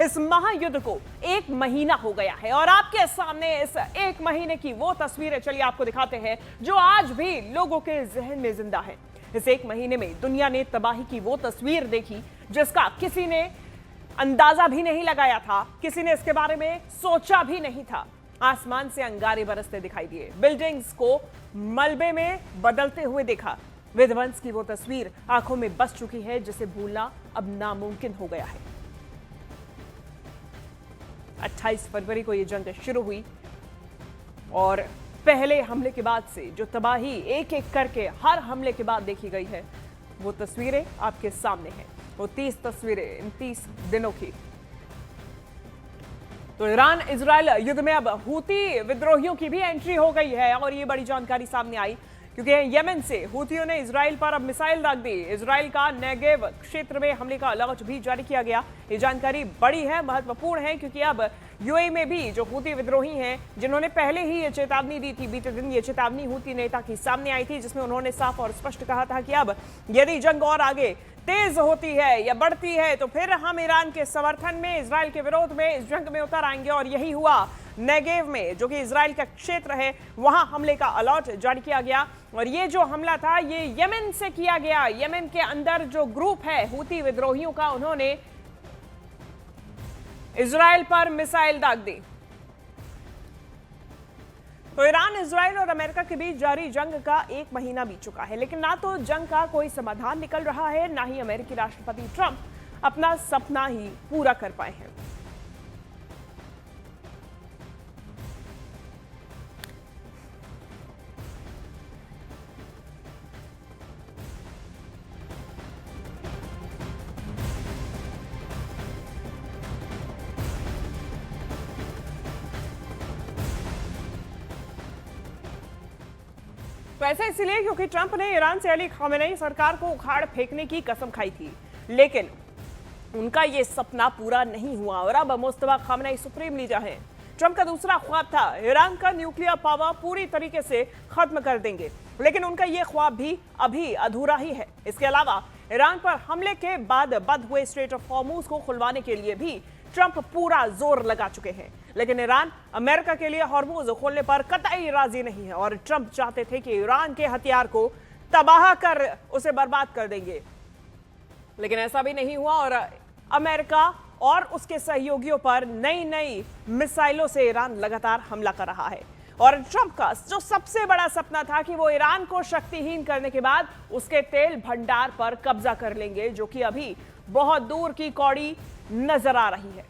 इस महायुद्ध को 1 महीना हो गया है और आपके सामने इस 1 महीने की वो तस्वीरें चलिए आपको दिखाते हैं जो आज भी लोगों के जहन में जिंदा है। इस 1 महीने में दुनिया ने तबाही की वो तस्वीर देखी जिसका किसी ने अंदाजा भी नहीं लगाया था, किसी ने इसके बारे में सोचा भी नहीं था। आसमान से अंगारे बरसते दिखाई दिए, बिल्डिंग्स को मलबे में बदलते हुए देखा। विध्वंस की वो तस्वीर आंखों में बस चुकी है जिसे भूलना अब नामुमकिन हो गया है। 28 फरवरी को यह जंग शुरू हुई और पहले हमले के बाद से जो तबाही एक एक करके हर हमले के बाद देखी गई है वो तस्वीरें आपके सामने हैं। वो 30 तस्वीरें इन 30 दिनों की। तो ईरान इजराइल युद्ध में अब हूती विद्रोहियों की भी एंट्री हो गई है और ये बड़ी जानकारी सामने आई क्योंकि यमन से हूतियों ने इजराइल पर अब मिसाइल दाग दी। इजराइल का नेगेव क्षेत्र में हमले का अलर्ट भी जारी किया गया। ये जानकारी बड़ी है, महत्वपूर्ण है क्योंकि अब यूएई में भी जो हूती विद्रोही हैं जिन्होंने पहले ही ये चेतावनी दी थी, बीते दिन ये चेतावनी हूती नेता की सामने आई थी जिसमें उन्होंने साफ और स्पष्ट कहा था कि अब यदि जंग और आगे तेज होती है या बढ़ती है तो फिर हम ईरान के समर्थन में, इजराइल के विरोध में इस जंग में उतर आएंगे। और यही हुआ। नेगेव में जो कि इजराइल का क्षेत्र है वहां हमले का अलर्ट जारी किया गया और ये जो हमला था ये यमन से किया गया। यमन के अंदर जो ग्रुप है हूती विद्रोहियों का, उन्होंने इजराइल पर मिसाइल दाग दी। तो ईरान, इजराइल और अमेरिका के बीच जारी जंग का 1 महीना बीत चुका है, लेकिन ना तो जंग का कोई समाधान निकल रहा है, ना ही अमेरिकी राष्ट्रपति ट्रंप अपना सपना ही पूरा कर पाए हैं। तो ऐसा इसलिए क्योंकि ट्रंप ने ईरान से अली खामेनेई सरकार को उखाड़ फेंकने की कसम खाई थी, लेकिन उनका यह सपना पूरा नहीं हुआ और अब मुस्तफा खामेनेई सुप्रीम लीडर हैं। ट्रंप का दूसरा ख्वाब था ईरान का न्यूक्लियर पावर पूरी तरीके से खत्म कर देंगे, लेकिन उनका यह ख्वाब भी अभी अधूरा ही है। इसके अलावा ईरान पर हमले के बाद बंद हुए स्ट्रेट ऑफ हॉर्मुज को खुलवाने के लिए भी ट्रंप पूरा जोर लगा चुके हैं, लेकिन ईरान अमेरिका के लिए हॉर्मुज खोलने पर कतई राजी नहीं है और ट्रंप चाहते थे कि ईरान के हथियार को तबाह कर उसे बर्बाद कर देंगे, लेकिन ऐसा भी नहीं हुआ और अमेरिका और उसके सहयोगियों पर नई नई मिसाइलों से ईरान लगातार हमला कर रहा है। और ट्रंप का जो सबसे बड़ा सपना था कि वो ईरान को शक्तिहीन करने के बाद उसके तेल भंडार पर कब्जा कर लेंगे, जो कि अभी बहुत दूर की कौड़ी नजर आ रही है।